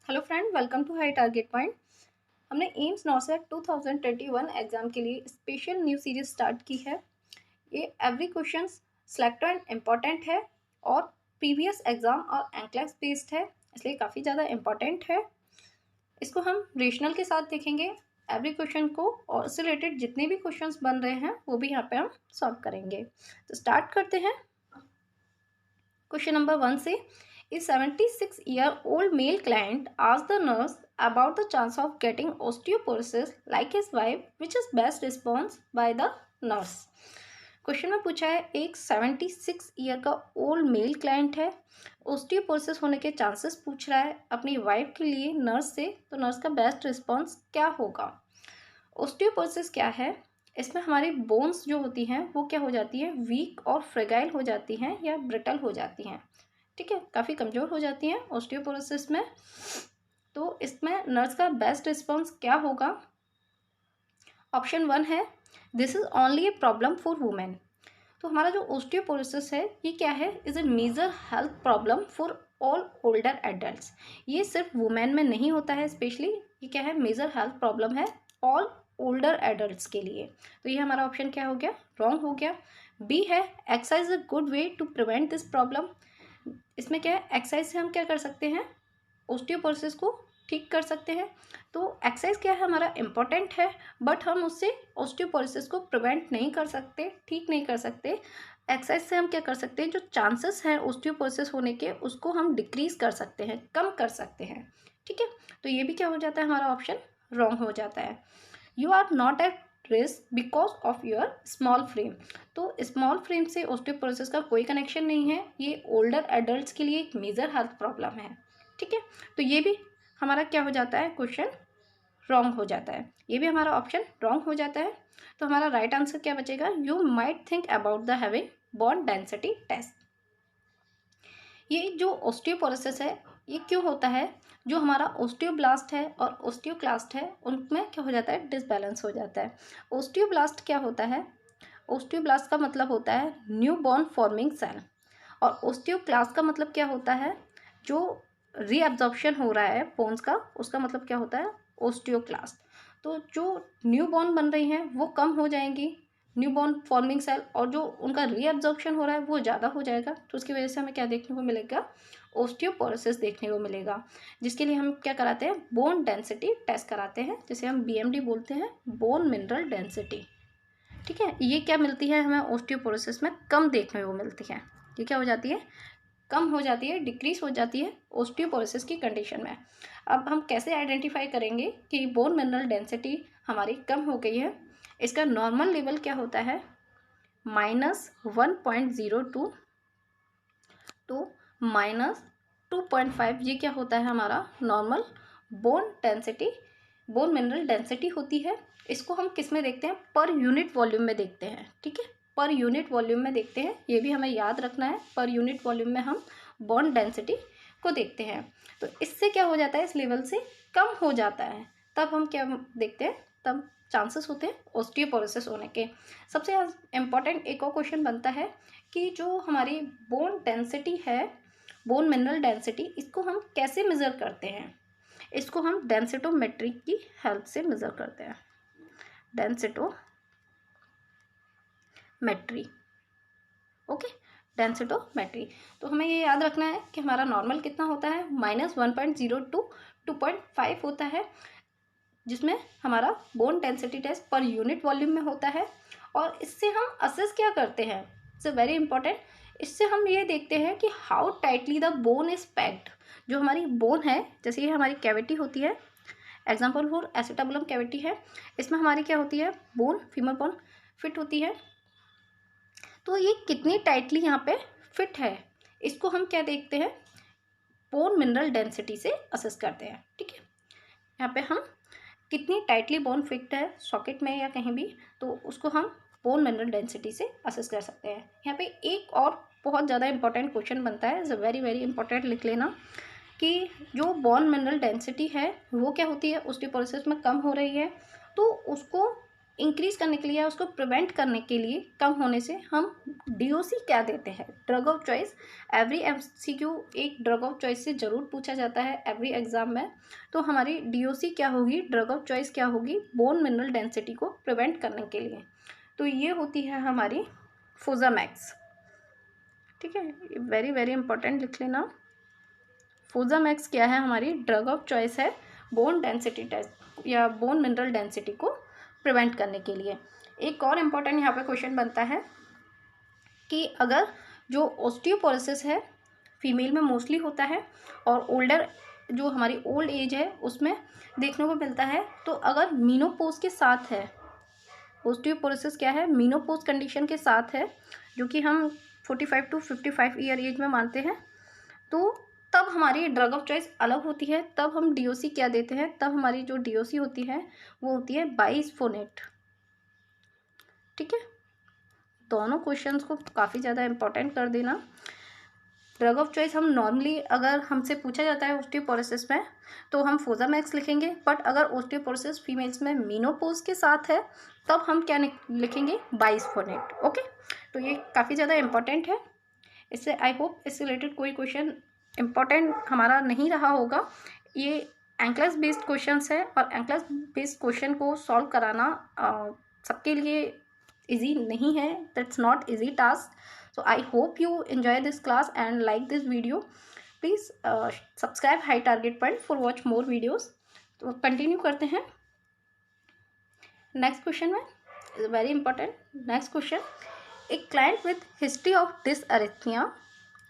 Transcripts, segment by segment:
Hello friend, welcome to High Target Point. हमने AIIMS NORCET 2021 exam के लिए स्पेशल न्यू सीरीज स्टार्ट की है। ये every question selected and important है और प्रीवियस एग्जाम और एंक्लेक्स बेस्ड है, इसलिए काफ़ी ज़्यादा इम्पॉर्टेंट है। इसको हम रेशनल के साथ देखेंगे एवरी क्वेश्चन को, और इससे रिलेटेड जितने भी क्वेश्चंस बन रहे हैं वो भी यहाँ पे हम सॉल्व करेंगे। तो स्टार्ट करते हैं क्वेश्चन नंबर 1 से। A 76-year-old male client asked the nurse about the chance of getting osteoporosis like his wife, which is best response by the nurse. Question में पूछा है, एक 76 ईयर का ओल्ड मेल क्लाइंट है, osteoporosis होने के chances पूछ रहा है अपनी वाइफ के लिए नर्स से, तो नर्स का बेस्ट रिस्पॉन्स क्या होगा। ओस्टियोपोरोसिस क्या है? इसमें हमारी बोन्स जो होती हैं वो क्या हो जाती है, वीक और फ्रेगाइल हो जाती हैं या ब्रिटल हो जाती हैं। ठीक है, काफ़ी कमज़ोर हो जाती हैं ओस्टियोपोरोसिस में। तो इसमें नर्स का बेस्ट रिस्पॉन्स क्या होगा? ऑप्शन 1 है, this is only a problem for women. तो हमारा जो ओस्टियोपोरोसिस है ये क्या है, is a major health problem for all older adults. ये सिर्फ वुमेन में नहीं होता है, स्पेशली ये क्या है, मेजर हेल्थ प्रॉब्लम है ऑल ओल्डर एडल्ट्स के लिए। तो ये हमारा ऑप्शन क्या हो गया, रॉन्ग हो गया। बी है, exercise is a good way to prevent this problem. इसमें क्या है, एक्सरसाइज से हम क्या कर सकते हैं, ओस्टियोपोरोसिस को ठीक कर सकते हैं। तो एक्सरसाइज क्या है, हमारा इम्पॉर्टेंट है, बट हम उससे ओस्टियोपोरोसिस को प्रिवेंट नहीं कर सकते, ठीक नहीं कर सकते। एक्सरसाइज से हम क्या कर सकते हैं, जो चांसेस हैं ओस्टियोपोरोसिस होने के उसको हम डिक्रीज कर सकते हैं, कम कर सकते हैं। ठीक है, तो ये भी क्या हो जाता है, हमारा ऑप्शन रॉन्ग हो जाता है। You are not at risk because of your small frame. तो स्मॉल फ्रेम से ओस्टियोपोरोसिस का कोई कनेक्शन नहीं है, ये ओल्डर एडल्ट्स के लिए एक मेजर हेल्थ प्रॉब्लम है। ठीक है, तो ये भी हमारा क्या हो जाता है, क्वेश्चन रॉन्ग हो जाता है, ये भी हमारा ऑप्शन रॉन्ग हो जाता है। तो हमारा राइट आंसर क्या बचेगा, you might think about the having bone density test. ये जो ओस्टियोपोरोसिस है ये क्यों होता है, जो हमारा ओस्टियोब्लास्ट है और ओस्टियोक्लास्ट है उनमें क्या हो जाता है, डिसबैलेंस हो जाता है। ओस्टियोब्लास्ट क्या होता है, ओस्टियोब्लास्ट का मतलब होता है न्यू बॉर्न फॉर्मिंग सेल, और ओस्टियोक्लास्ट का मतलब क्या होता है, जो रीअब्जॉर्प्शन हो रहा है बोन्स का, उसका मतलब क्या होता है, ओस्टियोक्लास्ट। तो जो न्यू बॉर्न बन रही हैं वो कम हो जाएंगी, न्यू बॉर्न फॉर्मिंग सेल, और जो उनका रीअब्जॉर्प्शन हो रहा है वो ज़्यादा हो जाएगा। तो उसकी वजह से हमें क्या देखने को मिलेगा, ओस्टियोपोरोसिस देखने को मिलेगा, जिसके लिए हम क्या कराते हैं, बोन डेंसिटी टेस्ट कराते हैं, जिसे हम BMD बोलते हैं, बोन मिनरल डेंसिटी। ठीक है, ये क्या मिलती है हमें ओस्टियोपोरोसिस में, कम देखने को मिलती है। ये क्या हो जाती है, कम हो जाती है, डिक्रीज हो जाती है ओस्टियोपोरोसिस की कंडीशन में। अब हम कैसे आइडेंटिफाई करेंगे कि बोन मिनरल डेंसिटी हमारी कम हो गई है। इसका नॉर्मल लेवल क्या होता है, -1.02 टू -2.5। ये क्या होता है, हमारा normal bone density, bone mineral density होती है। इसको हम किस में देखते हैं, पर यूनिट वॉल्यूम में देखते हैं। ठीक है, पर यूनिट वॉल्यूम में देखते हैं, ये भी हमें याद रखना है, पर यूनिट वॉल्यूम में हम बोन डेंसिटी को देखते हैं। तो इससे क्या हो जाता है, इस लेवल से कम हो जाता है, तब हम क्या देखते हैं, तब चांसेस होते हैं ओस्टियोपोरोसिस होने के। सबसे इम्पॉर्टेंट एक और क्वेश्चन बनता है कि जो हमारी बोन डेंसिटी है, बोन मिनरल डेंसिटी, इसको हम कैसे मेज़र करते हैं। इसको हम डेंसिटोमेट्री की हेल्प से मेज़र करते हैं, डेंसिटोमेट्री। Okay, densitometry. तो हमें ये याद रखना है कि हमारा नॉर्मल कितना होता है, -1.0 टू 2.5 होता है, जिसमें हमारा bone density test per unit volume में होता है। और इससे हम असेस क्या करते हैं, इट्स वेरी इंपॉर्टेंट। इससे हम ये देखते हैं कि how tightly the bone is packed. जो हमारी बोन है, जैसे ये हमारी कैविटी होती है, एग्जाम्पल फॉर एसिटाबुलम कैविटी है, इसमें हमारी क्या होती है, बोन, फीमर बोन फिट होती है। तो ये कितनी टाइटली यहाँ पे फिट है, इसको हम क्या देखते हैं, बोन मिनरल डेंसिटी से असेस करते हैं। ठीक है, यहाँ पे हम कितनी टाइटली बोन फिट है सॉकेट में या कहीं भी, तो उसको हम बोन मिनरल डेंसिटी से असेस कर सकते हैं। यहाँ पे एक और बहुत ज़्यादा इंपॉर्टेंट क्वेश्चन बनता है, इज़ वेरी वेरी इंपॉर्टेंट, लिख लेना, कि जो बोन मिनरल डेंसिटी है वो क्या होती है, ओस्टियोपोरोसिस में कम हो रही है, तो उसको इंक्रीज़ करने के लिए या उसको प्रिवेंट करने के लिए कम होने से हम डीओसी क्या देते हैं, drug of choice. Every MCQ एक ड्रग ऑफ चॉइस से ज़रूर पूछा जाता है एवरी एग्जाम में। तो हमारी डीओसी क्या होगी, ड्रग ऑफ चॉइस क्या होगी, बोन मिनरल डेंसिटी को प्रिवेंट करने के लिए। तो ये होती है हमारी फोजामैक्स। ठीक है, वेरी वेरी इंपॉर्टेंट लिख लेना। फोजामैक्स क्या है, हमारी ड्रग ऑफ चॉइस है बोन डेंसिटी टेस्ट या बोन मिनरल डेंसिटी को प्रिवेंट करने के लिए। एक और इम्पॉर्टेंट यहाँ पे क्वेश्चन बनता है कि अगर जो ऑस्टियोपोरोसिस है फीमेल में मोस्टली होता है और ओल्डर जो हमारी ओल्ड एज है उसमें देखने को मिलता है, तो अगर मीनोपोज के साथ है, ऑस्टियोपोरोसिस क्या है, मीनोपोज कंडीशन के साथ है, जो कि हम 45 to 55 ईयर एज में मानते हैं, तो तब हमारी ड्रग ऑफ चॉइस अलग होती है। तब हम डीओसी क्या देते हैं, तब हमारी जो डीओसी होती है वो होती है बाइस्फोनेट। ठीक है, दोनों क्वेश्चंस को काफ़ी ज़्यादा इंपॉर्टेंट कर देना। ड्रग ऑफ चॉइस हम नॉर्मली अगर हमसे पूछा जाता है ऑस्टियोपोरोसिस में तो हम फोजामैक्स लिखेंगे, बट अगर ऑस्टियोपोरोसिस फीमेल्स में मीनोपोज के साथ है तब हम क्या लिखेंगे, बाइस्फोनेट। ओके, तो ये काफ़ी ज़्यादा इंपॉर्टेंट है। इससे आई होप इससे रिलेटेड कोई क्वेश्चन इम्पॉर्टेंट हमारा नहीं रहा होगा। ये एंक्लस बेस्ड क्वेश्चंस है और एंक्लस बेस्ड क्वेश्चन को सॉल्व कराना सबके लिए इजी नहीं है, that's not easy task. So I hope you enjoy this class and like this video. Please subscribe High Target Point for watch more videos. तो कंटिन्यू करते हैं नेक्स्ट क्वेश्चन में, is very important. Next question, a client with history of dysrhythmia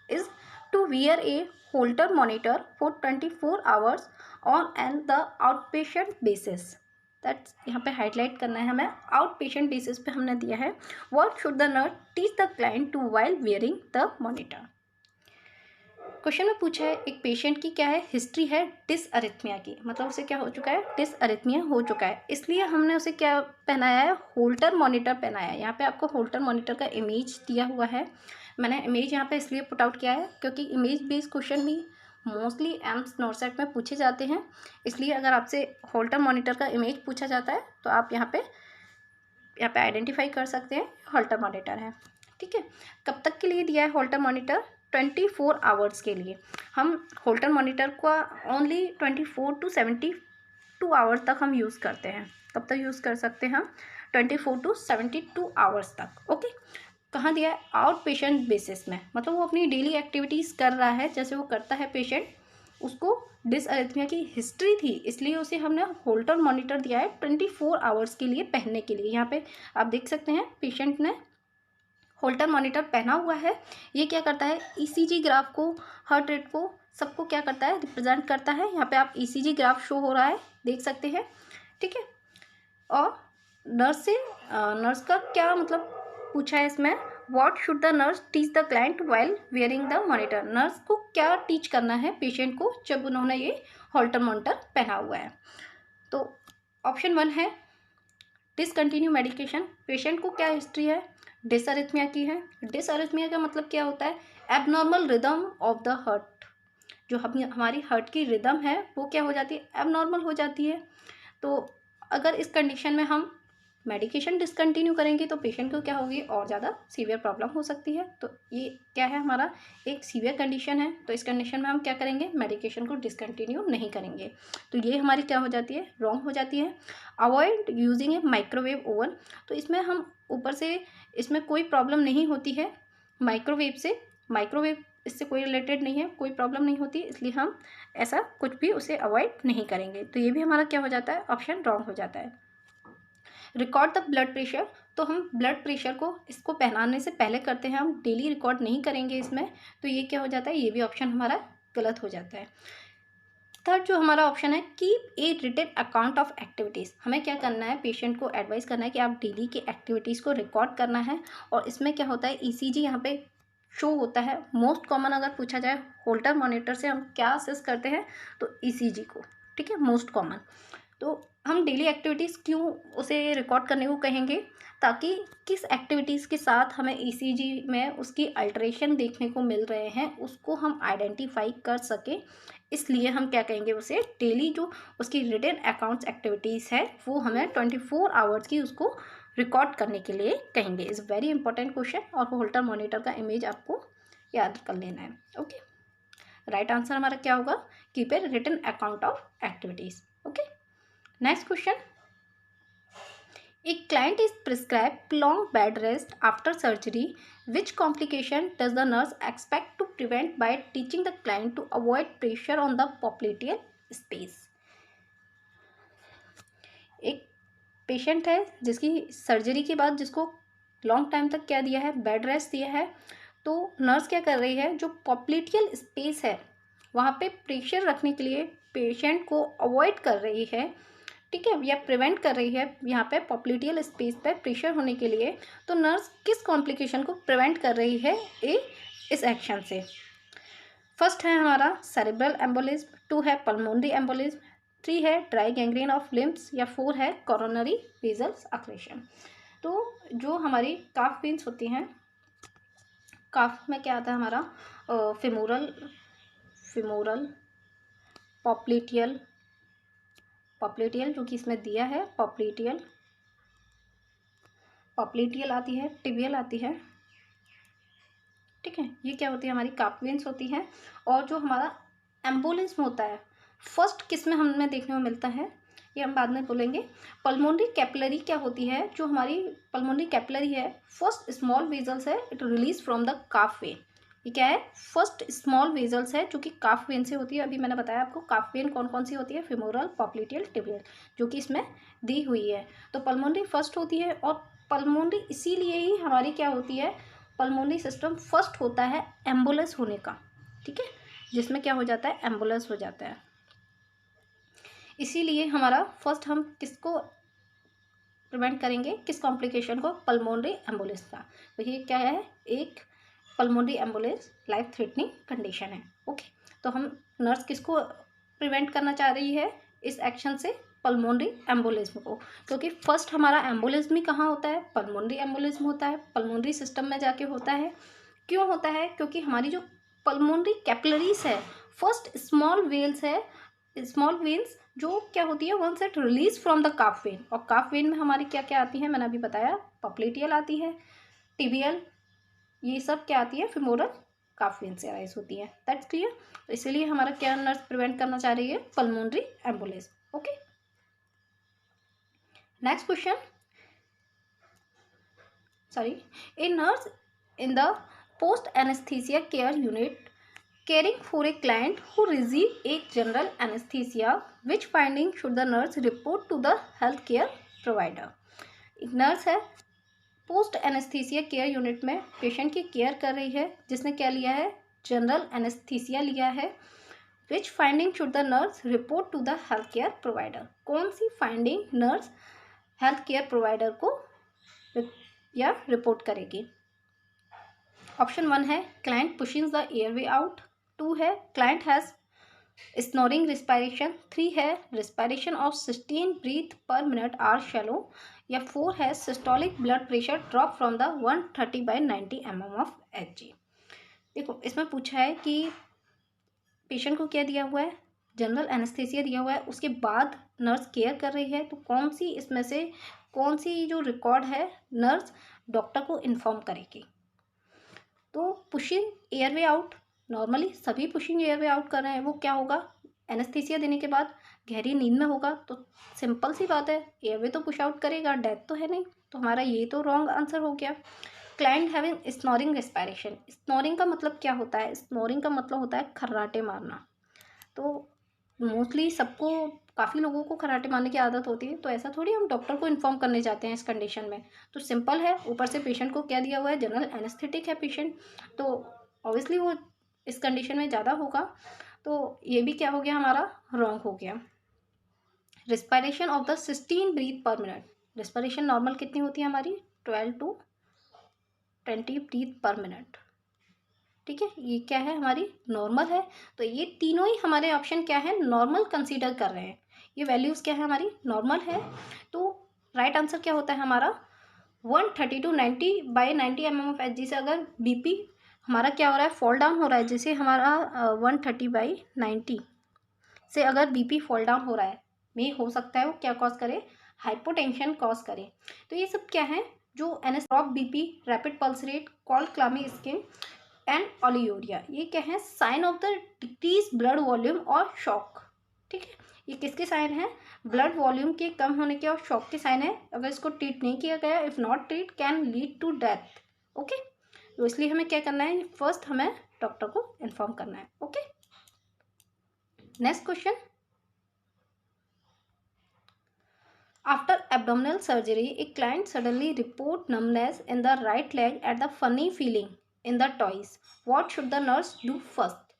is to wear a Holter monitor for 24 hours on and the outpatient basis. That's यहाँ पे highlight करना है हमें, out patient basis पे हमने दिया है। What should the nurse teach the client to while wearing the monitor. Question में पूछा है एक पेशेंट की क्या है, हिस्ट्री है डिसअरिथमिया की, मतलब उसे क्या हो चुका है, डिसअरिथमिया हो चुका है, इसलिए हमने उसे क्या पहनाया है, होल्टर मॉनिटर पहनाया है। यहाँ पे आपको होल्टर मॉनिटर का इमेज दिया हुआ है। मैंने इमेज यहाँ पे इसलिए पुट आउट किया है क्योंकि इमेज बेस्ड क्वेश्चन भी मोस्टली एम्स नॉर्सेट में पूछे जाते हैं, इसलिए अगर आपसे होल्टर मॉनिटर का इमेज पूछा जाता है तो आप यहाँ पे आइडेंटिफाई कर सकते हैं होल्टर मॉनिटर है। ठीक है, कब तक के लिए दिया है होल्टर मॉनिटर, 24 आवर्स के लिए। हम होल्टर मॉनिटर को ओनली 24 to 72 आवर्स तक हम यूज़ करते हैं। कब तक यूज़ कर सकते हैं हम, 24 to 72 आवर्स तक। ओके, कहाँ दिया है, आउट पेशेंट बेसिस में, मतलब वो अपनी डेली एक्टिविटीज़ कर रहा है जैसे वो करता है पेशेंट, उसको डिसअरिथमिया की हिस्ट्री थी इसलिए उसे हमने होल्टर मॉनिटर दिया है 24 आवर्स के लिए पहनने के लिए। यहाँ पे आप देख सकते हैं पेशेंट ने होल्टर मॉनिटर पहना हुआ है। ये क्या करता है, ईसीजी ग्राफ को, हार्ट रेट को, सबको क्या करता है, रिप्रेजेंट करता है। यहाँ पे आप ईसीजी ग्राफ शो हो रहा है, देख सकते हैं। ठीक है, और नर्स का क्या मतलब पूछा है इसमें, what should the nurse teach the client while wearing the monitor. Nurse को क्या टीच करना है पेशेंट को जब उन्होंने ये होल्टर मॉनिटर पहना हुआ है। तो ऑप्शन 1 है डिसकंटिन्यू मेडिकेशन। पेशेंट को क्या हिस्ट्री है, डिसअरिथमिया की है। डिसअरिथमिया का मतलब क्या होता है, abnormal rhythm of the heart. जो हमारी हार्ट की रिदम है वो क्या हो जाती है, एबनॉर्मल हो जाती है। तो अगर इस कंडीशन में हम मेडिकेशन डिसकंटिन्यू करेंगे तो पेशेंट को क्या होगी, और ज़्यादा सीवियर प्रॉब्लम हो सकती है। तो ये क्या है, हमारा एक सीवियर कंडीशन है, तो इस कंडीशन में हम क्या करेंगे, मेडिकेशन को डिसकंटिन्यू नहीं करेंगे। तो ये हमारी क्या हो जाती है, रॉन्ग हो जाती है। अवॉइड यूजिंग ए माइक्रोवेव ओवन। तो इसमें हम ऊपर से इसमें कोई प्रॉब्लम नहीं होती है माइक्रोवेव से, माइक्रोवेव इससे कोई रिलेटेड नहीं है, कोई प्रॉब्लम नहीं होती, इसलिए हम ऐसा कुछ भी उसे अवॉइड नहीं करेंगे। तो ये भी हमारा क्या हो जाता है, ऑप्शन रॉन्ग हो जाता है। Record the blood pressure. तो हम ब्लड प्रेशर को इसको पहनाने से पहले करते हैं, हम डेली रिकॉर्ड नहीं करेंगे इसमें, तो ये क्या हो जाता है, ये भी ऑप्शन हमारा गलत हो जाता है। थर्ड जो हमारा ऑप्शन है, keep a written account of activities. हमें क्या करना है, पेशेंट को एडवाइस करना है कि आप डेली की एक्टिविटीज़ को रिकॉर्ड करना है। और इसमें क्या होता है, ईसीजी यहाँ पे शो होता है। मोस्ट कॉमन अगर पूछा जाए होल्टर मॉनिटर से हम क्या असेस करते हैं, तो ईसीजी को। ठीक है, मोस्ट कॉमन। तो हम डेली एक्टिविटीज़ क्यों उसे रिकॉर्ड करने को कहेंगे, ताकि किस एक्टिविटीज़ के साथ हमें ईसीजी में उसकी अल्टरेशन देखने को मिल रहे हैं उसको हम आइडेंटिफाई कर सकें इसलिए हम क्या कहेंगे, उसे डेली जो उसकी रिटन अकाउंट्स एक्टिविटीज़ है वो हमें 24 आवर्स की उसको रिकॉर्ड करने के लिए कहेंगे। इज़ वेरी इंपॉर्टेंट क्वेश्चन, और होल्टर मॉनिटर का इमेज आपको याद कर लेना है। ओके, राइट आंसर हमारा क्या होगा, keep a written account of activities. Okay, next question, A client is prescribed prolonged bed rest after surgery. Which complication does the nurse expect to prevent by teaching the client to avoid pressure on the popliteal space? एक patient है जिसकी surgery के बाद जिसको long time तक क्या दिया है, बेड रेस्ट दिया है। तो नर्स क्या कर रही है, जो पॉप्लिटियल स्पेस है वहाँ पे प्रेशर रखने के लिए पेशेंट को अवॉइड कर रही है, ठीक है, या प्रिवेंट कर रही है यहाँ पे पॉप्लिटियल स्पेस पे प्रेशर होने के लिए। तो नर्स किस कॉम्प्लिकेशन को प्रिवेंट कर रही है इस एक्शन से? फर्स्ट है हमारा सेरेब्रल एम्बोलिज्म, 2 है पल्मोनरी एम्बोलिज्म, 3 है ड्राई गैंग्रीन ऑफ लिम्ब्स, या 4 है कोरोनरी वेसल्स अक्रेशन। तो जो हमारी काफ वेन्स होती हैं, काफ में क्या आता है हमारा फिमोरल पॉप्लिटियल जो कि इसमें दिया है, पॉप्लिटियल आती है, टिबियल आती है, ठीक है। ये क्या होती है, हमारी काफ वेन्स होती हैं। और जो हमारा एम्बोलिज्म होता है, फर्स्ट किस में हमें देखने को मिलता है, ये हम बाद में बोलेंगे। पल्मोनरी कैपिलरी क्या होती है, जो हमारी पल्मोनरी कैपिलरी है, फर्स्ट स्मॉल वेजल्स है, it release from the calf when. ये क्या है, फर्स्ट स्मॉल वेजल्स है जो कि काफ वेन से होती है। अभी मैंने बताया आपको काफ वेन कौन कौन सी होती है, फिमोरल, पॉप्लिटियल, टिबियल, जो कि इसमें दी हुई है। तो पल्मोनरी फर्स्ट होती है, और पल्मोनरी इसीलिए ही हमारी क्या होती है, पल्मोनरी सिस्टम फर्स्ट होता है एम्बुलेंस होने का, ठीक है, जिसमें क्या हो जाता है, एम्बुलेंस हो जाता है। इसीलिए हमारा फर्स्ट हम किसको प्रिवेंट करेंगे, किस कॉम्प्लिकेशन को, पल्मोनरी एम्बुलेंस का। तो ये क्या है, एक pulmonary ambulance life threatening condition है। ओके, तो हम नर्स किसको प्रिवेंट करना चाह रही है इस एक्शन से, पल्मोनरी एम्बोलिज्म को, क्योंकि फर्स्ट हमारा एम्बोलिज्म ही कहाँ होता है, पल्मोनरी एम्बोलिज्म होता है, पल्मोनरी सिस्टम में जाके होता है। क्यों होता है, क्योंकि हमारी जो पल्मोनरी कैपिलरीज है, फर्स्ट स्मॉल वेल्स है, स्मॉल वेन्स जो क्या होती है, one set release from the calf when. और काफ वेन में हमारी क्या क्या आती है, मैंने अभी बताया, पॉप्लिटियल आती है, टिबियल, ये सब क्या आती है, फिमोरल काफ वेन से अराइज होती है। That's clear. तो इसीलिए हमारा क्या नर्स प्रिवेंट करना चाह रही है, pulmonary embolism. Okay, next question, a nurse in the post anesthesia care unit caring for a client who receive a general anesthesia, which finding should the nurse report to the healthcare provider? एक nurse है, post anaesthesia care unit में patient की care कर रही है, जिसने क्या लिया है, जनरल एनेस्थीसिया लिया है। Which finding should the nurse report to the health care provider? कौन सी finding nurse health care provider को या रिपोर्ट करेगी? ऑप्शन 1 है client pushing the airway out, 2 है क्लाइंट हैज स्नोरिंग रिस्पायरेशन, 3 है respiration of 16 breath per minute are shallow, या 4 है systolic blood pressure drop from the 130/90 mm of Hg। देखो, इसमें पूछा है कि पेशेंट को क्या दिया हुआ है, जनरल एनेस्थेसिया दिया हुआ है, उसके बाद नर्स केयर कर रही है, तो कौन सी इसमें से कौन सी जो रिकॉर्ड है नर्स डॉक्टर को इन्फॉर्म करेगी? तो पुशिंग एयरवे आउट, नॉर्मली सभी पुशिंग एयरवे आउट कर रहे हैं, वो क्या होगा, एनेस्थेसिया देने के बाद गहरी नींद में होगा, तो सिंपल सी बात है एयरवे तो पुश आउट करेगा, डेथ तो है नहीं। तो हमारा ये तो रॉन्ग आंसर हो गया। Client having snoring respiration, snoring का मतलब क्या होता है, स्नोरिंग का मतलब होता है खर्राटे मारना। तो मोस्टली सबको, काफ़ी लोगों को खर्राटे मारने की आदत होती है, तो ऐसा थोड़ी हम डॉक्टर को इन्फॉर्म करने जाते हैं इस कंडीशन में। तो सिंपल है, ऊपर से पेशेंट को क्या दिया हुआ है, जनरल एनेस्थेटिक है पेशेंट, तो ऑब्वियसली वो इस कंडीशन में ज़्यादा होगा। तो ये भी क्या हो गया, हमारा रॉन्ग हो गया। Respiration of the 16 breath per minute, respiration normal कितनी होती है हमारी, 12 to 20 ब्रीथ पर मिनट, ठीक है, ये क्या है, हमारी नॉर्मल है। तो ये तीनों ही हमारे ऑप्शन क्या है, नॉर्मल कंसीडर कर रहे हैं, ये वैल्यूज़ क्या है, हमारी नॉर्मल है। तो राइट आंसर क्या होता है हमारा, 130 to 90/90 mm ऑफ Hg से अगर बीपी हमारा क्या हो रहा है, फॉल डाउन हो रहा है, जैसे हमारा 130/90 से अगर बीपी फॉल डाउन हो रहा है में हो सकता है वो क्या कॉज करे, हाइपोटेंशन कॉज करे। तो ये सब क्या है, जो drop BP, rapid pulse rate, cold clammy skin and oliguria, ये क्या है, sign of the decrease blood volume और शॉक। ठीक है, ये किसके साइन है, ब्लड वॉल्यूम के कम होने के और शॉक के साइन है। अगर इसको ट्रीट नहीं किया गया, if not treat can lead to death. Okay, तो इसलिए हमें क्या करना है, फर्स्ट हमें डॉक्टर को इन्फॉर्म करना है। Okay, next question, after abdominal surgery a client suddenly report numbness in the right leg at the funny feeling in the toys, what should the nurse do first.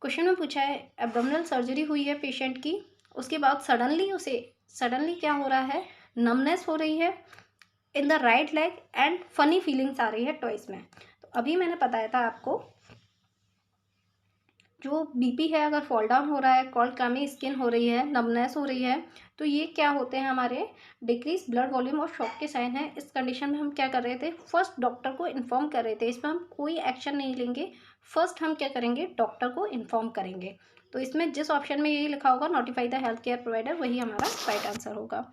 Question में पूछा है, abdominal surgery हुई है patient की, उसके बाद suddenly क्या हो रहा है, नमनेस हो रही है in the right leg and funny feelings आ रही है टॉइस में। तो अभी मैंने बताया था आपको, जो बीपी है अगर फॉल डाउन हो रहा है, कोल्ड क्लामी स्किन हो रही है, नमनेस हो रही है, तो ये क्या होते हैं, हमारे डिक्रीज ब्लड वॉल्यूम और शॉक के साइन है। इस कंडीशन में हम क्या कर रहे थे, फर्स्ट डॉक्टर को इन्फॉर्म कर रहे थे। इसमें हम कोई एक्शन नहीं लेंगे, फर्स्ट हम क्या करेंगे, डॉक्टर को इन्फॉर्म करेंगे। तो इसमें जिस ऑप्शन में यही लिखा होगा notify the health care provider, वही हमारा राइट आंसर होगा।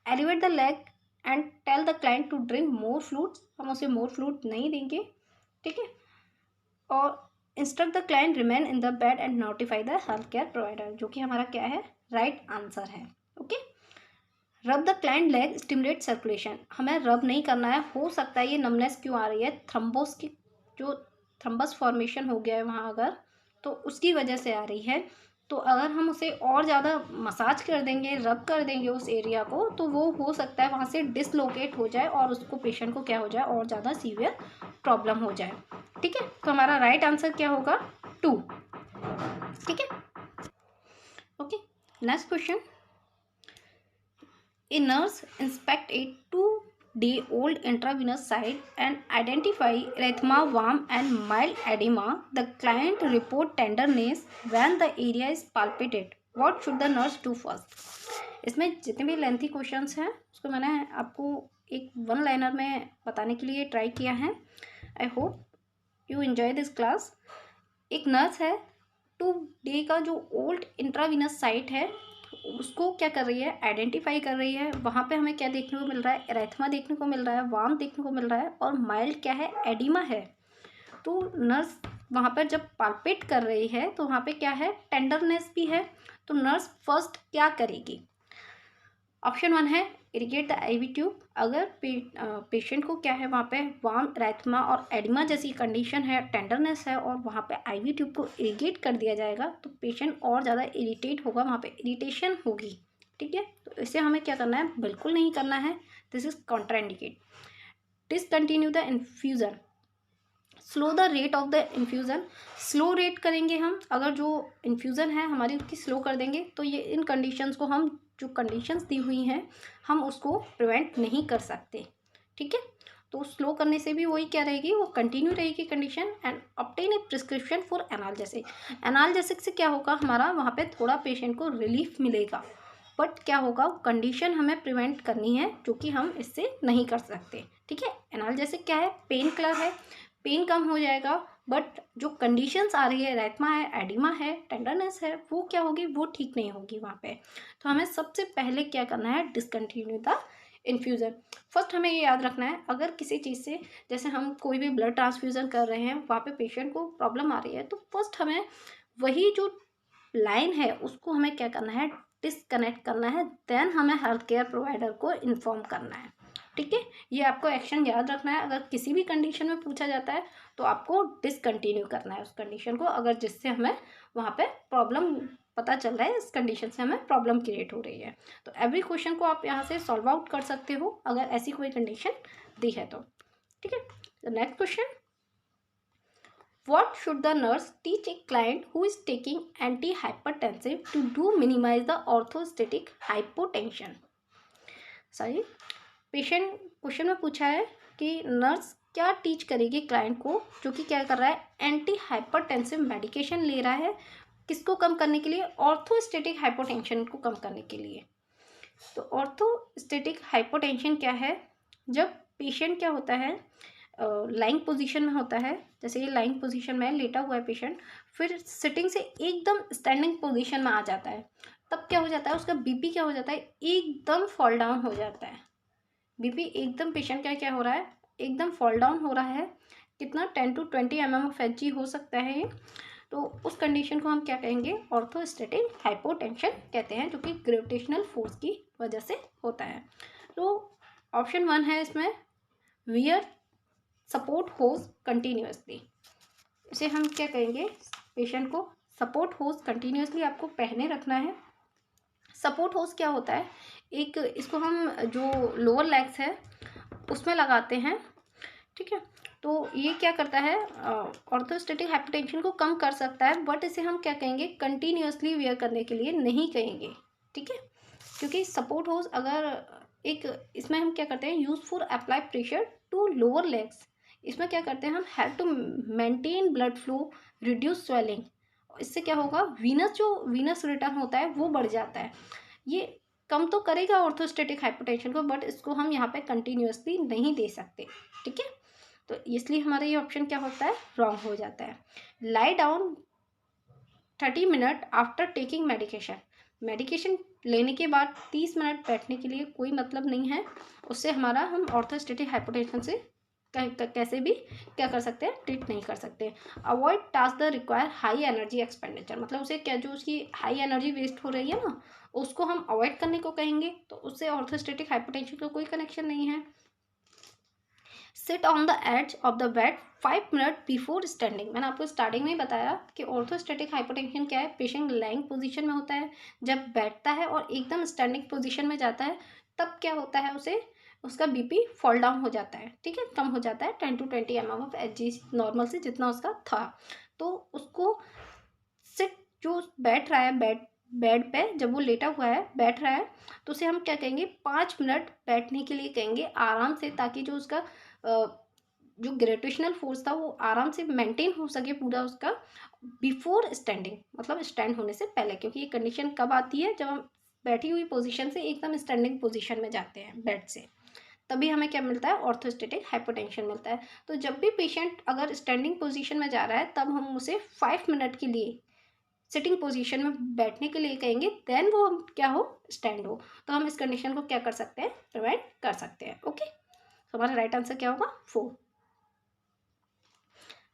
Elevate the leg and tell the client to drink more fluids, हम उसे मोर फ्लूइड नहीं देंगे। ठीक है, और instruct the client remain in the bed and notify the health care provider, जो कि हमारा क्या है, राइट आंसर है। Okay, rub the client leg stimulate circulation, हमें रब नहीं करना है, हो सकता है ये नमनेस क्यों आ रही है, थ्रम्बोस की जो थ्रम्बस फॉर्मेशन हो गया है वहाँ अगर, तो उसकी वजह से आ रही है। तो अगर हम उसे और ज़्यादा मसाज कर देंगे, रब कर देंगे उस एरिया को, तो वो हो सकता है वहाँ से डिसलोकेट हो जाए और उसको पेशेंट को क्या हो जाए, और ज़्यादा सीवियर प्रॉब्लम हो जाए। ठीक है, तो हमारा राइट आंसर क्या होगा, 2। ठीक है, okay, next question, a nurse inspect A 2-day-old intravenous site and identify erythema, warm and mild edema. The client report tenderness when the area is palpated. What should the nurse do first? इसमें जितने भी lengthy questions हैं उसको मैंने आपको एक one liner में बताने के लिए ट्राई किया है। I hope you enjoy this class. एक नर्स है, 2 डे का जो ओल्ड इंट्रावीनस साइट है उसको क्या कर रही है, आइडेंटिफाई कर रही है। वहाँ पे हमें क्या देखने को मिल रहा है, एरेथमा देखने को मिल रहा है, वार्म देखने को मिल रहा है, और माइल्ड क्या है, एडिमा है। तो नर्स वहाँ पर जब पाल्पेट कर रही है तो वहाँ पे क्या है, टेंडरनेस भी है। तो नर्स फर्स्ट क्या करेगी, ऑप्शन 1 है इरिगेट द आईवी ट्यूब। अगर पेशेंट को क्या है, वहाँ पे वार्म, एरेथमा और एडिमा जैसी कंडीशन है, टेंडरनेस है, और वहाँ पे आईवी ट्यूब को इरिगेट कर दिया जाएगा तो पेशेंट और ज़्यादा इरिटेट होगा, वहाँ पे इरिटेशन होगी। ठीक है, तो इसे हमें क्या करना है, बिल्कुल नहीं करना है, this is contraindicate. Discontinue the infusion, slow the rate of the infusion, slow rate करेंगे हम, अगर जो इन्फ्यूज़न है हमारी उसकी स्लो कर देंगे तो ये इन कंडीशंस को हम, जो कंडीशंस दी हुई हैं हम उसको प्रिवेंट नहीं कर सकते। ठीक है, तो स्लो करने से भी वही क्या रहेगी, वो कंटिन्यू रहेगी condition. And obtain a prescription for analgesic, analgesic से क्या होगा, हमारा वहाँ पे थोड़ा पेशेंट को रिलीफ मिलेगा, बट क्या होगा, कंडीशन हमें प्रिवेंट करनी है जो कि हम इससे नहीं कर सकते। ठीक है, एनाल्जेसिक क्या है, पेन किलर है, पेन कम हो जाएगा, बट जो कंडीशंस आ रही है, एरेथमा है, एडिमा है, टेंडरनेस है, वो क्या होगी, वो ठीक नहीं होगी वहाँ पे। तो हमें सबसे पहले क्या करना है, डिसकंटिन्यू द इन्फ्यूज़न। फर्स्ट हमें ये याद रखना है, अगर किसी चीज़ से, जैसे हम कोई भी ब्लड ट्रांसफ्यूज़न कर रहे हैं, वहाँ पे पेशेंट को प्रॉब्लम आ रही है, तो फर्स्ट हमें वही जो लाइन है उसको हमें क्या करना है, डिसकनेक्ट करना है, देन हमें हेल्थ केयर प्रोवाइडर को इन्फॉर्म करना है। ठीक है, ये आपको एक्शन याद रखना है। अगर किसी भी कंडीशन में पूछा जाता है तो आपको डिसकंटिन्यू करना है उस कंडीशन को, अगर जिससे हमें वहाँ पे प्रॉब्लम पता चल रहा है, इस कंडीशन से हमें प्रॉब्लम क्रिएट हो रही है। तो एवरी क्वेश्चन को आप यहाँ से सॉल्व आउट कर सकते हो अगर ऐसी कोई कंडीशन दी है तो। ठीक है, next question, what should the nurse teach a client who is taking antihypertensive to do minimize the orthostatic hypotension? Sorry, patient question में पूछा है कि नर्स क्या टीच करेगी क्लाइंट को जो कि क्या कर रहा है, एंटी हाइपरटेंसिव मेडिकेशन ले रहा है, किसको कम करने के लिए, ऑर्थोस्टेटिक हाइपोटेंशन को कम करने के लिए। तो ऑर्थोस्टेटिक हाइपोटेंशन क्या है, जब पेशेंट क्या होता है, लाइंग पोजीशन में होता है, जैसे ये लाइंग पोजीशन में लेटा हुआ है पेशेंट, फिर सिटिंग से एकदम स्टैंडिंग पोजीशन में आ जाता है, तब क्या हो जाता है, उसका बीपी क्या हो जाता है, एकदम फॉल डाउन हो जाता है। बीपी एकदम पेशेंट का क्या हो रहा है, एकदम फॉल डाउन हो रहा है। कितना 10 to 20 mm ऑफ Hg हो सकता है ये। तो उस कंडीशन को हम क्या कहेंगे, ऑर्थोस्टैटिक हाइपोटेंशन कहते हैं, जो कि ग्रेविटेशनल फोर्स की वजह से होता है। तो ऑप्शन 1 है इसमें, वियर सपोर्ट होज कंटिन्यूसली। इसे हम क्या कहेंगे, पेशेंट को सपोर्ट होज कंटिन्यूसली आपको पहने रखना है। सपोर्ट होज क्या होता है, एक इसको हम जो लोअर लेग्स है उसमें लगाते हैं, ठीक है। तो ये क्या करता है, ऑर्थोस्टैटिक हाइपोटेंशन को कम कर सकता है, बट इसे हम क्या कहेंगे, कंटिन्यूसली वेयर करने के लिए नहीं कहेंगे, ठीक है। क्योंकि सपोर्ट होज अगर एक, इसमें हम क्या करते हैं, use for apply pressure to lower legs. इसमें क्या करते हैं हम, help to maintain blood flow, reduce swelling. इससे क्या होगा, वीनस रिटर्न होता है वो बढ़ जाता है। ये कम तो करेगा ऑर्थोस्टैटिक हाइपोटेंशन को, बट इसको हम यहाँ पे कंटिन्यूसली नहीं दे सकते, ठीक है। तो इसलिए हमारा ये ऑप्शन क्या होता है, रॉन्ग हो जाता है। Lie down 30 minute after taking medication. Medication लेने के बाद 30 मिनट बैठने के लिए कोई मतलब नहीं है, उससे हमारा हम ऑर्थोस्टैटिक हाइपोटेंशन से कैसे भी क्या कर सकते हैं, ट्रीट नहीं कर सकते। Avoid task the require high energy expenditure, मतलब उसे क्या, जो उसकी हाई एनर्जी वेस्ट हो रही है ना, उसको हम अवॉइड करने को कहेंगे, तो उससे ऑर्थोस्टैटिक हाइपोटेंशन का कोई कनेक्शन नहीं है। Sit on the edge of the bed 5 minute before standing. मैंने आपको स्टार्टिंग में ही बताया कि ऑर्थोस्टैटिक हाइपोटेंशन क्या है, पेशेंट लाइंग पोजीशन में होता है, जब बैठता है और एकदम स्टैंडिंग पोजीशन में जाता है, तब क्या होता है, उसे उसका बीपी फॉल डाउन हो जाता है, ठीक है, कम हो जाता है 10 to 20 mm of Hg normal से जितना उसका था। तो उसको सिट, जो बैठ रहा है बेड पे, जब वो लेटा हुआ है बैठ रहा है, तो उसे हम क्या कहेंगे, 5 मिनट बैठने के लिए कहेंगे आराम से, ताकि जो उसका जो ग्रेविटेशनल फोर्स था वो आराम से मेंटेन हो सके पूरा उसका, बिफोर स्टैंडिंग, मतलब स्टैंड होने से पहले। क्योंकि ये कंडीशन कब आती है, जब हम बैठी हुई पोजीशन से एकदम स्टैंडिंग पोजीशन में जाते हैं बेड से, तभी हमें क्या मिलता है, ऑर्थोस्टैटिक हाइपोटेंशन मिलता है। तो जब भी पेशेंट अगर स्टैंडिंग पोजीशन में जा रहा है, तब हम उसे 5 मिनट के लिए सिटिंग पोजीशन में बैठने के लिए कहेंगे, देन वो क्या हो, स्टैंड हो। तो हम इस कंडीशन को क्या कर सकते हैं, प्रिवेंट कर सकते हैं, ओके। तो हमारा राइट आंसर क्या होगा, 4।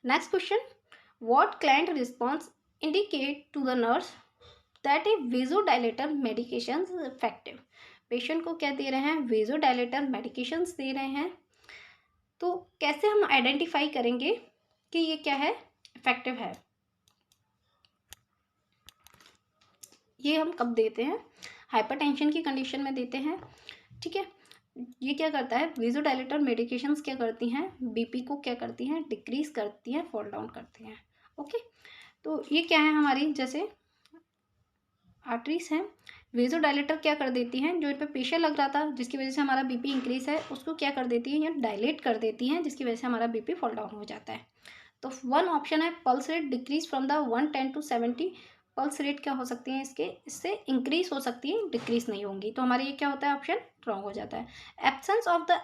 Next question, what client response indicate to the nurse that a vasodilator medication effective. Patient को क्या दे रहे हैं, वेजोडाइलेटर मेडिकेशंस दे रहे हैं। तो कैसे हम आइडेंटिफाई करेंगे कि ये क्या है, इफेक्टिव है। ये हम कब देते हैं, हाइपरटेंशन की कंडीशन में देते हैं, ठीक है। ये क्या करता है, वेजोडाइलेटर मेडिकेशंस क्या करती हैं, बीपी को क्या करती हैं, डिक्रीज करती हैं, फॉल डाउन करती हैं, ओके। तो ये क्या है, हमारी जैसे आर्टरीज हैं, वेजोडाइलेटर क्या कर देती हैं, जो इन पर प्रेशर लग रहा था जिसकी वजह से हमारा बीपी इंक्रीज है, उसको क्या कर देती है, या डायलेट कर देती हैं, जिसकी वजह से हमारा बीपी फॉल डाउन हो जाता है। तो 1 ऑप्शन है, pulse rate decrease from the 110 to 70। Pulse rate क्या हो सकती है इसके, इससे इंक्रीज हो सकती है, डिक्रीज नहीं होंगी। तो हमारे ये क्या होता है, ऑप्शन रॉन्ग हो जाता है। Absence of the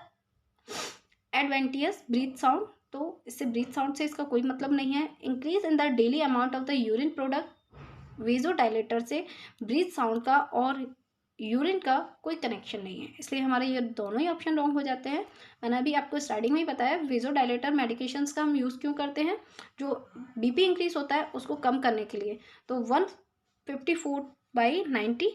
adventitious breath sound, तो इससे ब्रीथ साउंड से इसका कोई मतलब नहीं है। Increase in the daily amount of the urine product, vasodilator से ब्रीथ साउंड का और यूरिन का कोई कनेक्शन नहीं है, इसलिए हमारे ये दोनों ही ऑप्शन रॉन्ग हो जाते हैं। मैंने अभी आपको स्टार्टिंग में ही बताया, वेजोडाइलेटर मेडिकेशंस का हम यूज़ क्यों करते हैं, जो बीपी इंक्रीज होता है उसको कम करने के लिए। तो 154/90,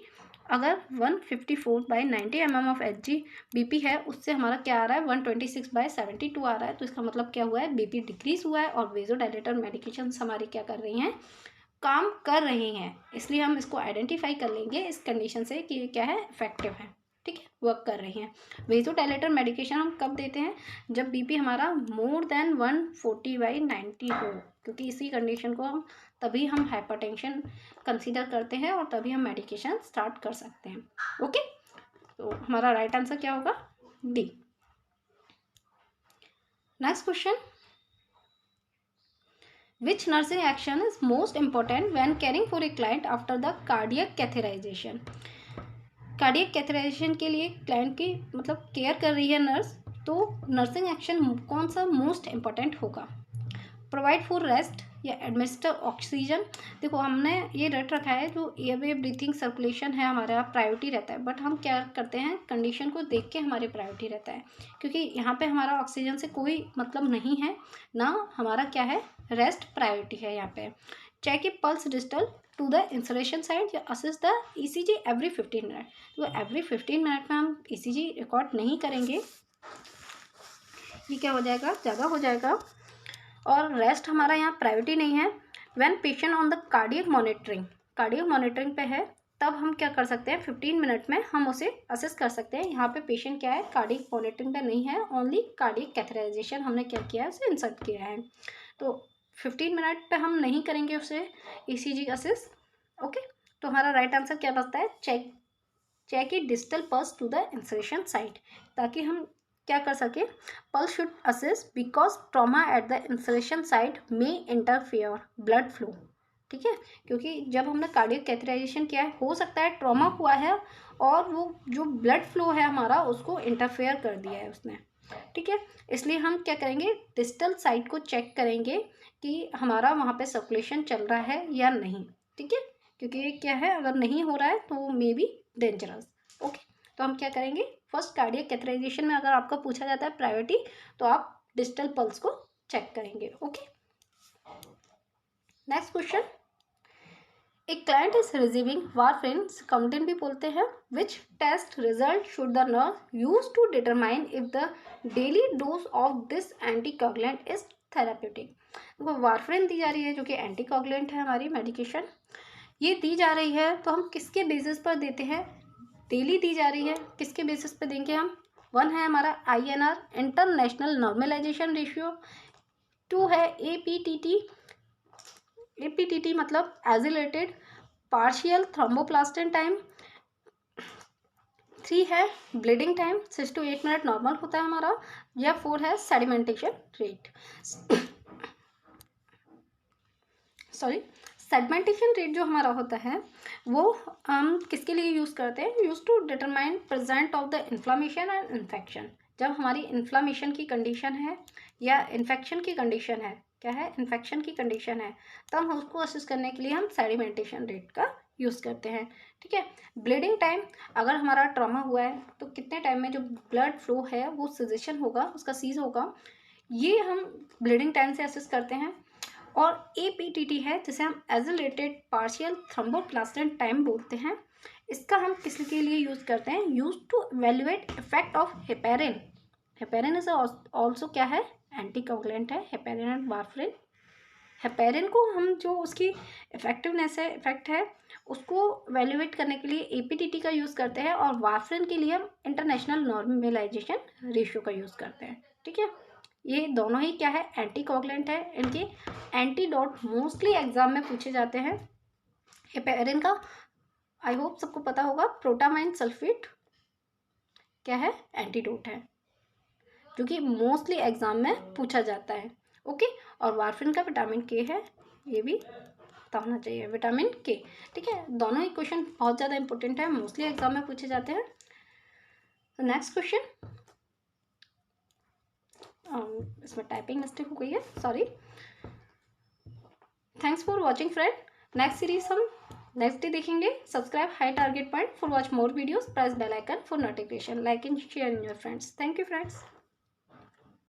अगर 154/90 mm ऑफ Hg बीपी है, उससे हमारा क्या आ रहा है, 126/72 आ रहा है। तो इसका मतलब क्या हुआ है, बीपी डिक्रीज हुआ है, और वेजोडाइलेटर मेडिकेशंस हमारी क्या कर रही हैं, काम कर रही हैं। इसलिए हम इसको आइडेंटिफाई कर लेंगे इस कंडीशन से कि ये क्या है, इफेक्टिव है, ठीक है, वर्क कर रही हैं। वेजोडाइलेटर मेडिकेशन हम कब देते हैं, जब बीपी हमारा मोर देन 140/90 हो, क्योंकि इसी कंडीशन को हम तभी हम हाइपरटेंशन कंसीडर करते हैं और तभी हम मेडिकेशन स्टार्ट कर सकते हैं, ओके। तो हमारा राइट आंसर क्या होगा, D. Next question, which nursing action is most important when caring for a client after the cardiac catheterization। Cardiac catheterization के लिए क्लाइंट की मतलब केयर कर रही है नर्स, तो नर्सिंग एक्शन कौन सा मोस्ट इम्पॉर्टेंट होगा? प्रोवाइड फॉर रेस्ट या एडमिनिस्टर ऑक्सीजन। देखो हमने ये रट रखा है जो एयरवे ब्रीथिंग सर्कुलेशन है हमारा प्रायोरिटी रहता है, बट हम क्या करते हैं कंडीशन को देख के हमारे प्रायोरिटी रहता है, क्योंकि यहाँ पे हमारा ऑक्सीजन से कोई मतलब नहीं है ना, हमारा क्या है रेस्ट प्रायोरिटी है यहाँ पे। Check a pulse digital to the insulation side या assess the ECG every 15 minute. तो एवरी 15 मिनट में हम ईसीजी रिकॉर्ड नहीं करेंगे, ये क्या हो जाएगा ज़्यादा हो जाएगा, और रेस्ट हमारा यहाँ प्रायोरिटी नहीं है। When patient on the cardiac monitoring पे है, तब हम क्या कर सकते हैं 15 मिनट में हम उसे असेस कर सकते हैं। यहाँ पे पेशेंट क्या है कार्डियक मॉनिटरिंग पे नहीं है, ओनली कार्डियक कैथेटराइजेशन हमने क्या किया है उसे इंसर्ट किया है, तो 15 मिनट पे हम नहीं करेंगे उसे ईसीजी असेस। ओके, तो हमारा राइट आंसर क्या बचता है check it digital pulse to the insertion site, ताकि हम क्या कर सके pulse should assess because trauma at the insertion site में इंटरफेयर ब्लड फ्लो। ठीक है, क्योंकि जब हमने कार्डियक कैथेटराइजेशन किया है हो सकता है ट्रॉमा हुआ है और वो जो ब्लड फ्लो है हमारा उसको इंटरफेयर कर दिया है उसने। ठीक है, इसलिए हम क्या करेंगे डिजिटल साइट को चेक करेंगे कि हमारा वहाँ पे सर्कुलेशन चल रहा है या नहीं। ठीक है, क्योंकि ये क्या है अगर नहीं हो रहा है तो मे बी डेंजरस। ओके, तो हम क्या करेंगे फर्स्ट कार्डियक कैथेटराइजेशन में अगर आपका पूछा जाता है प्रायोरिटी तो आप डिजिटल पल्स को चेक करेंगे। ओके, नेक्स्ट क्वेश्चन, एक client is receiving warfarin coumadin भी बोलते हैं, which test result should the nurse use to determine if the daily dose of this anticoagulant is therapeutic. देखो वारफेरिन दी जा रही है जो कि एंटीकोगुलेंट है हमारी मेडिकेशन, ये दी जा रही है तो हम किसके बेसिस पर देते हैं डेली दी जा रही है, किसके बेसिस पे देंगे हम, 1 है हमारा INR इंटरनेशनल नॉर्मलाइजेशन रेशियो, 2 है APTT मतलब एजिलेटेड पार्शियल थ्रोम्बोप्लास्टिन टाइम, 3 है bleeding time 6 to 8 minute normal होता है हमारा, या 4 है सेडिमेंटेशन रेट। सेगमेंटेशन रेट जो हमारा होता है वो हम किसके लिए यूज़ करते हैं, use to determine present of the inflammation and infection. जब हमारी इन्फ्लामेशन की कंडीशन है या इन्फेक्शन की कंडीशन है, क्या है इन्फेक्शन की कंडीशन है, तब हम उसको असिस्ट करने के लिए हम सेडिमेंटेशन रेट का यूज़ करते हैं। ठीक है, ब्लीडिंग टाइम, अगर हमारा ट्रॉमा हुआ है तो कितने टाइम में जो ब्लड फ्लो है वो सिजेशन होगा उसका सीज होगा, ये हम ब्लीडिंग टाइम से असिस्ट करते हैं। और APTT है जिसे हम एजिलेटेड पार्शियल थ्रोम्बोप्लास्टिन टाइम बोलते हैं, इसका हम किस के लिए यूज़ करते हैं, use to evaluate effect of heparin. Heparin is also क्या है एंटीकोगुलेंट है, हेपेरिन एंड वारफेरिन। हेपेरिन को हम जो उसकी इफेक्टिवनेस है इफेक्ट है उसको वैल्यूएट करने के लिए APTT का यूज़ करते हैं, और वारफेरिन के लिए हम इंटरनेशनल नॉर्मलाइजेशन रेशियो का यूज़ करते हैं। ठीक है, ये दोनों ही क्या है एंटीकोगुलेंट है, इनके एंटीडोट मोस्टली एग्जाम में पूछे जाते हैं। हेपेरिन का आई होप सबको पता होगा प्रोटामाइन सल्फेट क्या है एंटीडोट है, जो कि मोस्टली एग्जाम में पूछा जाता है। ओके, और वारफेरिन का विटामिन K है, ये भी पता होना चाहिए विटामिन K। ठीक है, दोनों ही क्वेश्चन बहुत ज़्यादा इंपॉर्टेंट है, मोस्टली एग्जाम में पूछे जाते हैं। नेक्स्ट क्वेश्चन, इसमें टाइपिंग मिस्टेक हो गई है, sorry. Thanks for watching friend, next series हम नेक्स्ट डे देखेंगे। Subscribe High Target Point for watch more videos, press bell icon for notification, like and share in your friends. Thank you friends.